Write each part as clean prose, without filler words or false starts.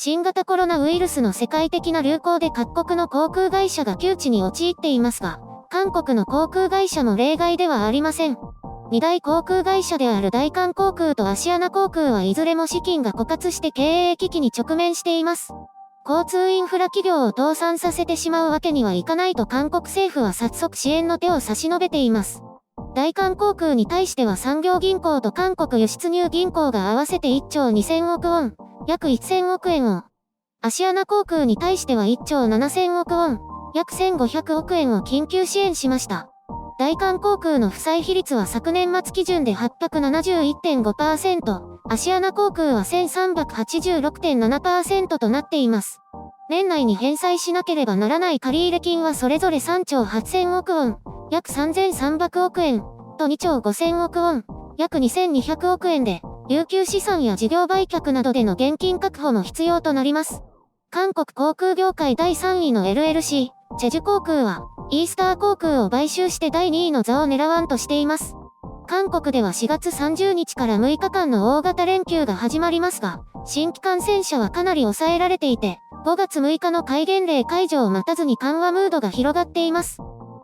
新型コロナウイルスの世界的な流行で各国の航空会社が窮地に陥っていますが、韓国の航空会社も例外ではありません。2大航空会社である大韓航空とアシアナ航空はいずれも資金が枯渇して経営危機に直面しています。交通インフラ企業を倒産させてしまうわけにはいかないと韓国政府は早速支援の手を差し伸べています。大韓航空に対しては産業銀行と韓国輸出入銀行が合わせて1兆2000億ウォン、約1000億円を。アシアナ航空に対しては1兆7000億ウォン、約1500億円を緊急支援しました。大韓航空の負債比率は昨年末基準で 871.5%、アシアナ航空は 1386.7% となっています。年内に返済しなければならない借入金はそれぞれ3兆8000億ウォン、約3300億円、と2兆5000億ウォン、約2200億円で、琉球資産や事業売却などでの現金確保も必要となります。韓国航空業界第3位の LLC、チェジュ航空は、イースター航空を買収して第2位の座を狙わんとしています。韓国では4月30日から6日間の大型連休が始まりますが、新規感染者はかなり抑えられていて、5月6日の戒厳令解除を待たずに緩和ムードが広がっています。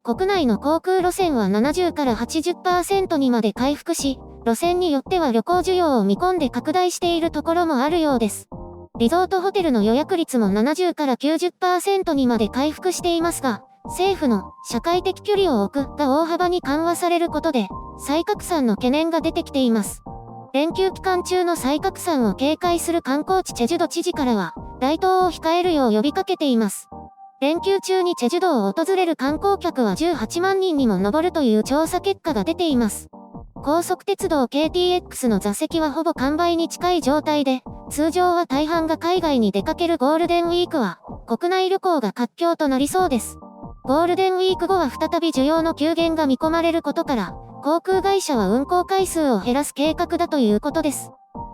国内の航空路線は70から 80% にまで回復し、路線によっては旅行需要を見込んで拡大しているところもあるようです。リゾートホテルの予約率も70から 90% にまで回復していますが、政府の社会的距離を置くが大幅に緩和されることで、再拡散の懸念が出てきています。連休期間中の再拡散を警戒する観光地チェジュ島知事からは、来島を控えるよう呼びかけています。連休中にチェジュ島を訪れる観光客は18万人にも上るという調査結果が出ています。高速鉄道 KTX の座席はほぼ完売に近い状態で、通常は大半が海外に出かけるゴールデンウィークは、国内旅行が活況となりそうです。ゴールデンウィーク後は再び需要の急減が見込まれることから、航空会社は運航回数を減らす計画だということです。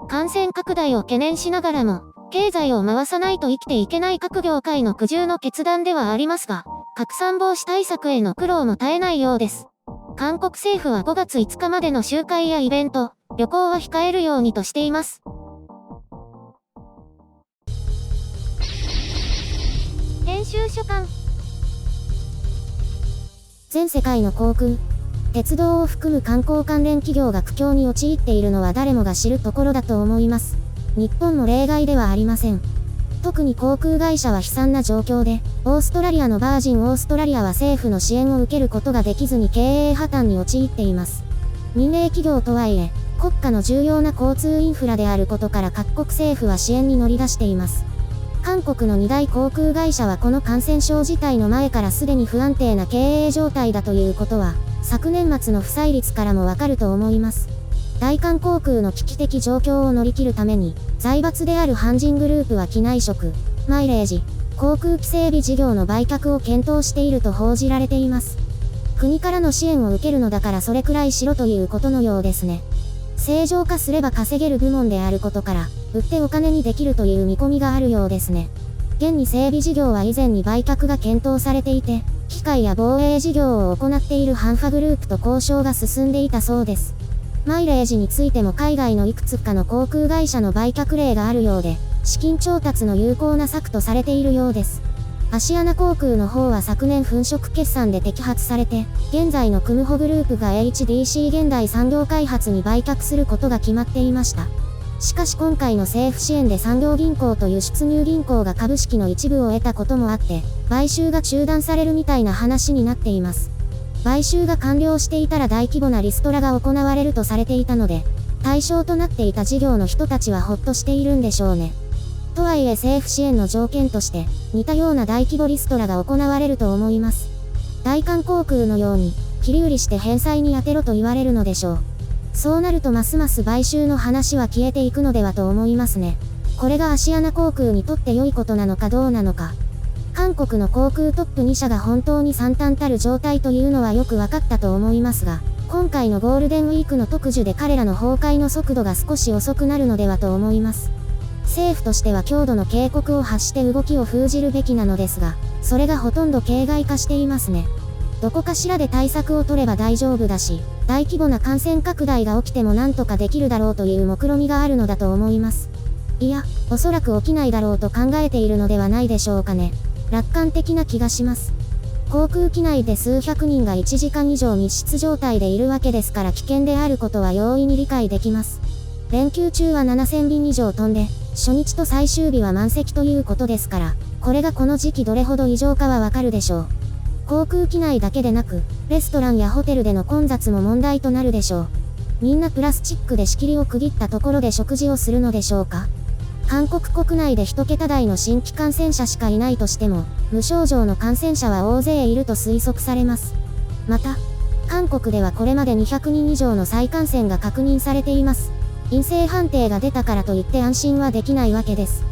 感染拡大を懸念しながらも、経済を回さないと生きていけない各業界の苦渋の決断ではありますが、拡散防止対策への苦労も絶えないようです。韓国政府は5月5日までの集会やイベント、旅行は控えるようにとしています。編集書簡。全世界の航空、鉄道を含む観光関連企業が苦境に陥っているのは誰もが知るところだと思います。日本も例外ではありません。特に航空会社は悲惨な状況で、オーストラリアのバージンオーストラリアは政府の支援を受けることができずに経営破綻に陥っています。民営企業とはいえ、国家の重要な交通インフラであることから各国政府は支援に乗り出しています。韓国の2大航空会社はこの感染症自体の前からすでに不安定な経営状態だということは、昨年末の負債率からもわかると思います。大韓航空の危機的状況を乗り切るために、財閥であるハンジングループは機内食、マイレージ、航空機整備事業の売却を検討していると報じられています。国からの支援を受けるのだからそれくらいしろということのようですね。正常化すれば稼げる部門であることから、売ってお金にできるという見込みがあるようですね。現に整備事業は以前に売却が検討されていて、機械や防衛事業を行っているハンファグループと交渉が進んでいたそうです。マイレージについても海外のいくつかの航空会社の売却例があるようで、資金調達の有効な策とされているようです。アシアナ航空の方は昨年粉飾決算で摘発されて、現在のクムホグループが HDC 現代産業開発に売却することが決まっていました。しかし今回の政府支援で産業銀行と輸出入銀行が株式の一部を得たこともあって、買収が中断されるみたいな話になっています。買収が完了していたら大規模なリストラが行われるとされていたので、対象となっていた事業の人たちはほっとしているんでしょうね。とはいえ政府支援の条件として、似たような大規模リストラが行われると思います。大韓航空のように、切り売りして返済に充てろと言われるのでしょう。そうなるとますます買収の話は消えていくのではと思いますね。これがアシアナ航空にとって良いことなのかどうなのか。韓国の航空トップ2社が本当に惨憺たる状態というのはよく分かったと思いますが、今回のゴールデンウィークの特需で彼らの崩壊の速度が少し遅くなるのではと思います。政府としては強度の警告を発して動きを封じるべきなのですが、それがほとんど形骸化していますね。どこかしらで対策を取れば大丈夫だし、大規模な感染拡大が起きてもなんとかできるだろうという目論見があるのだと思います。いや、おそらく起きないだろうと考えているのではないでしょうかね。楽観的な気がします。航空機内で数百人が1時間以上密室状態でいるわけですから危険であることは容易に理解できます。連休中は7000便以上飛んで、初日と最終日は満席ということですから、これがこの時期どれほど異常かはわかるでしょう。航空機内だけでなく、レストランやホテルでの混雑も問題となるでしょう。みんなプラスチックで仕切りを区切ったところで食事をするのでしょうか。韓国国内で1桁台の新規感染者しかいないとしても、無症状の感染者は大勢いると推測されます。また、韓国ではこれまで200人以上の再感染が確認されています。陰性判定が出たからといって安心はできないわけです。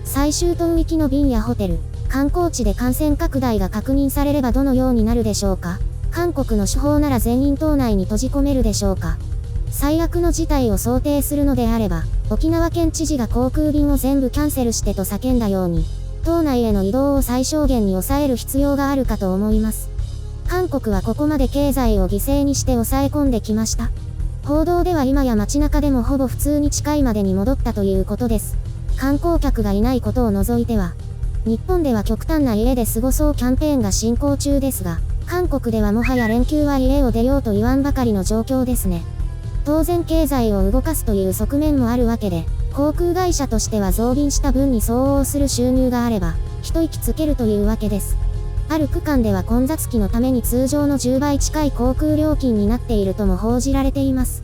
最終島行きの便やホテル、観光地で感染拡大が確認されればどのようになるでしょうか。韓国の手法なら全員島内に閉じ込めるでしょうか。最悪の事態を想定するのであれば、沖縄県知事が航空便を全部キャンセルしてと叫んだように、島内への移動を最小限に抑える必要があるかと思います。韓国はここまで経済を犠牲にして抑え込んできました。報道では今や街中でもほぼ普通に近いまでに戻ったということです。観光客がいないことを除いては、日本では極端な家で過ごそうキャンペーンが進行中ですが、韓国ではもはや連休は家を出ようと言わんばかりの状況ですね。当然経済を動かすという側面もあるわけで、航空会社としては増便した分に相応する収入があれば、一息つけるというわけです。ある区間では混雑期のために通常の10倍近い航空料金になっているとも報じられています。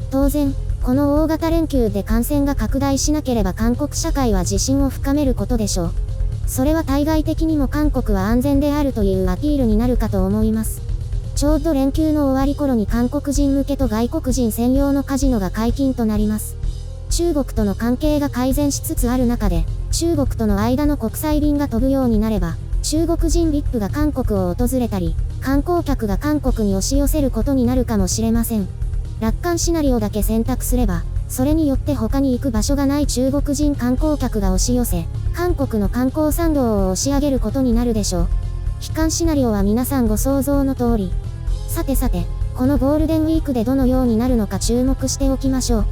当然、この大型連休で感染が拡大しなければ韓国社会は自信を深めることでしょう。それは対外的にも韓国は安全であるというアピールになるかと思います。ちょうど連休の終わり頃に韓国人向けと外国人専用のカジノが解禁となります。中国との関係が改善しつつある中で、中国との間の国際便が飛ぶようになれば、中国人 VIP が韓国を訪れたり、観光客が韓国に押し寄せることになるかもしれません。楽観シナリオだけ選択すれば、それによって他に行く場所がない中国人観光客が押し寄せ、韓国の観光産業を押し上げることになるでしょう。悲観シナリオは皆さんご想像の通り。さてさて、このゴールデンウィークでどのようになるのか注目しておきましょう。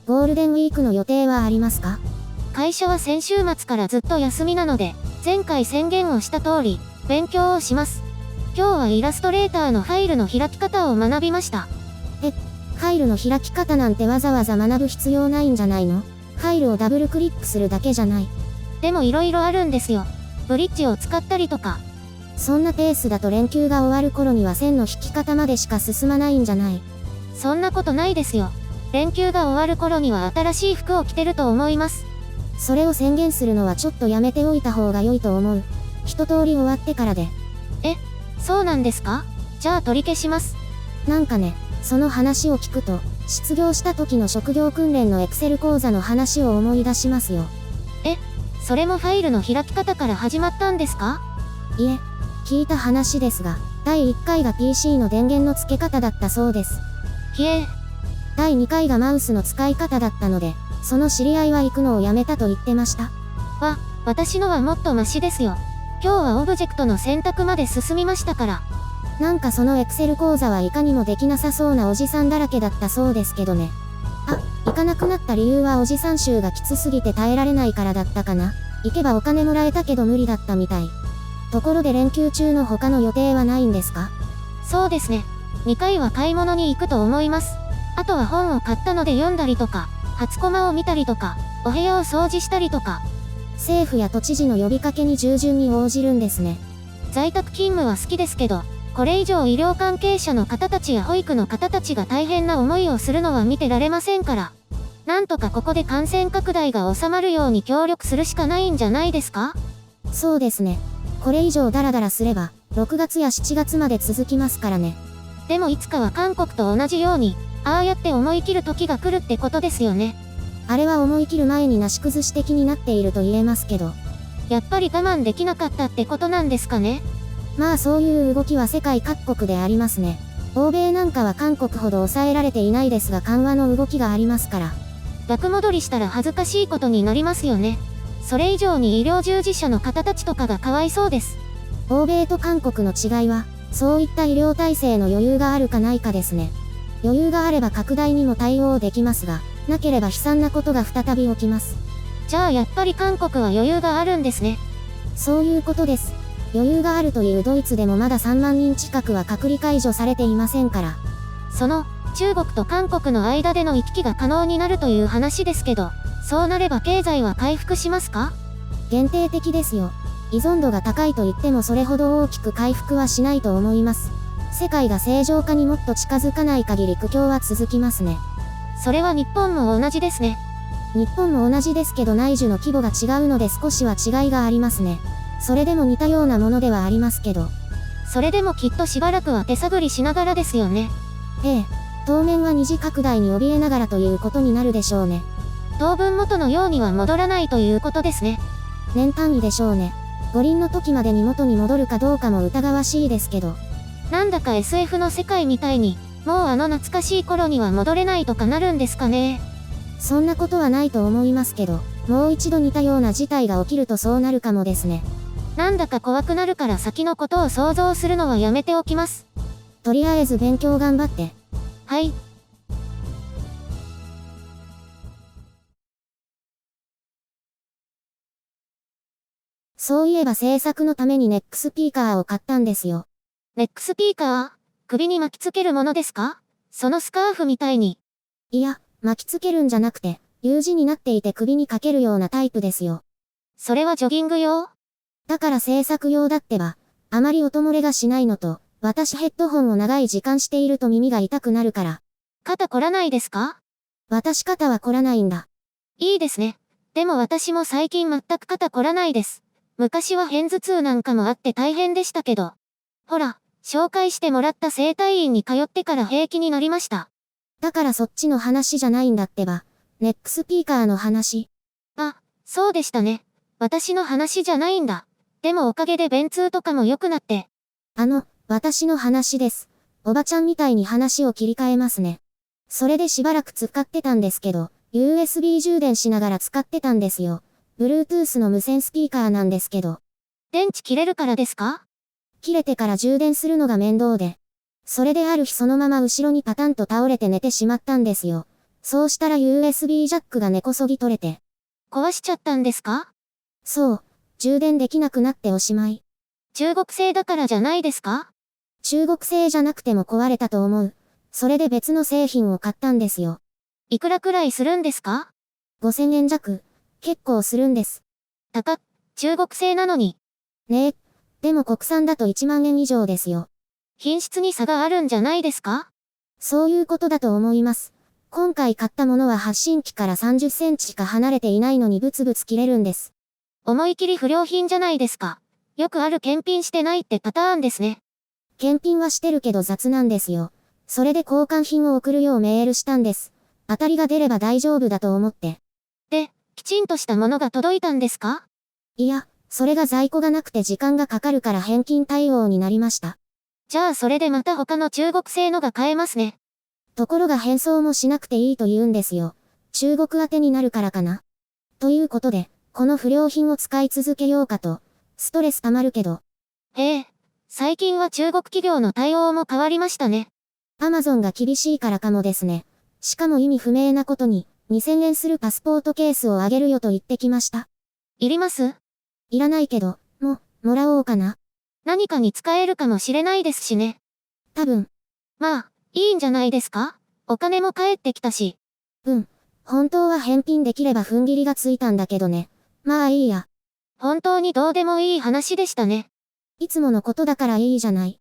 ゴールデンウィークの予定はありますか？会社は先週末からずっと休みなので、前回宣言をした通り、勉強をします。今日はイラストレーターのファイルの開き方を学びました。ファイルの開き方なんてわざわざ学ぶ必要ないんじゃないの？ファイルをダブルクリックするだけじゃない。でも色々あるんですよ。ブリッジを使ったりとか。そんなペースだと連休が終わる頃には線の引き方までしか進まないんじゃない？そんなことないですよ。連休が終わる頃には新しい服を着てると思います。それを宣言するのはちょっとやめておいた方が良いと思う。一通り終わってからで。そうなんですか？じゃあ取り消します。なんかね、その話を聞くと、失業した時の職業訓練のエクセル講座の話を思い出しますよ。それもファイルの開き方から始まったんですか？いえ、聞いた話ですが、第1回が PC の電源の付け方だったそうです。第2回がマウスの使い方だったので、その知り合いは行くのをやめたと言ってました。私のはもっとマシですよ。今日はオブジェクトの選択まで進みましたから。なんかそのエクセル講座はいかにもできなさそうなおじさんだらけだったそうですけどね。行かなくなった理由はおじさん臭がきつすぎて耐えられないからだったかな。行けばお金もらえたけど無理だったみたい。ところで連休中の他の予定はないんですか？そうですね。2回は買い物に行くと思います。あとは本を買ったので読んだりとか、初コマを見たりとか、お部屋を掃除したりとか。政府や都知事の呼びかけに従順に応じるんですね。在宅勤務は好きですけど、これ以上医療関係者の方たちや保育の方たちが大変な思いをするのは見てられませんから。なんとかここで感染拡大が収まるように協力するしかないんじゃないですか？そうですね。これ以上ダラダラすれば、6月や7月まで続きますからね。でもいつかは韓国と同じように、ああやって思い切る時が来るってことですよね。あれは思い切る前になし崩し的になっていると言えますけど。やっぱり我慢できなかったってことなんですかね。まあそういう動きは世界各国でありますね。欧米なんかは韓国ほど抑えられていないですが緩和の動きがありますから。逆戻りしたら恥ずかしいことになりますよね。それ以上に医療従事者の方たちとかがかわいそうです。欧米と韓国の違いは、そういった医療体制の余裕があるかないかですね。余裕があれば拡大にも対応できますが、なければ悲惨なことが再び起きます。じゃあやっぱり韓国は余裕があるんですね。そういうことです。余裕があるというドイツでもまだ3万人近くは隔離解除されていませんから。その、中国と韓国の間での行き来が可能になるという話ですけど、そうなれば経済は回復しますか？限定的ですよ。依存度が高いと言ってもそれほど大きく回復はしないと思います。世界が正常化にもっと近づかない限り苦境は続きますね。それは日本も同じですね。日本も同じですけど内需の規模が違うので少しは違いがありますね。それでも似たようなものではありますけど。それでもきっとしばらくは手探りしながらですよね。ええ、当面は二次拡大に怯えながらということになるでしょうね。当分元のようには戻らないということですね。年単位でしょうね。五輪の時までに元に戻るかどうかも疑わしいですけど。なんだか SF の世界みたいに、もうあの懐かしい頃には戻れないとかなるんですかね。そんなことはないと思いますけど、もう一度似たような事態が起きるとそうなるかもですね。なんだか怖くなるから先のことを想像するのはやめておきます。とりあえず勉強頑張って。はい。そういえば制作のためにネックスピーカーを買ったんですよ。ネックスピーカー、首に巻きつけるものですか？そのスカーフみたいに。いや、巻きつけるんじゃなくて、U 字になっていて首にかけるようなタイプですよ。それはジョギング用？だから制作用だってば、あまり音漏れがしないのと、私ヘッドホンを長い時間していると耳が痛くなるから。肩凝らないですか？私肩は凝らないんだ。いいですね。でも私も最近全く肩凝らないです。昔は片頭痛なんかもあって大変でしたけど。ほら、紹介してもらった整体院に通ってから平気になりました。だからそっちの話じゃないんだってば。ネックスピーカーの話。あ、そうでしたね。私の話じゃないんだ。でもおかげで便通とかも良くなって。私の話です。おばちゃんみたいに話を切り替えますね。それでしばらく使ってたんですけど、USB 充電しながら使ってたんですよ。Bluetooth の無線スピーカーなんですけど。電池切れるからですか？切れてから充電するのが面倒で。それである日そのまま後ろにパタンと倒れて寝てしまったんですよ。そうしたら USB ジャックが根こそぎ取れて。壊しちゃったんですか？そう。充電できなくなっておしまい。中国製だからじゃないですか？中国製じゃなくても壊れたと思う。それで別の製品を買ったんですよ。いくらくらいするんですか？5000円弱。結構するんです。高っ、中国製なのに。ねえ。でも国産だと1万円以上ですよ。品質に差があるんじゃないですか？そういうことだと思います。今回買ったものは発信機から30センチしか離れていないのにブツブツ切れるんです。思い切り不良品じゃないですか。よくある検品してないってパターンですね。検品はしてるけど雑なんですよ。それで交換品を送るようメールしたんです。当たりが出れば大丈夫だと思って。で、きちんとしたものが届いたんですか？いや、それが在庫がなくて時間がかかるから返金対応になりました。じゃあそれでまた他の中国製のが買えますね。ところが返送もしなくていいと言うんですよ。中国宛てになるからかな。ということで、この不良品を使い続けようかと。ストレス溜まるけど。へえ、最近は中国企業の対応も変わりましたね。Amazon が厳しいからかもですね。しかも意味不明なことに、2000円するパスポートケースをあげるよと言ってきました。いります？いらないけど、もらおうかな。何かに使えるかもしれないですしね。多分。まあ、いいんじゃないですか？お金も返ってきたし。本当は返品できれば踏ん切りがついたんだけどね。まあいいや。本当にどうでもいい話でしたね。いつものことだからいいじゃない。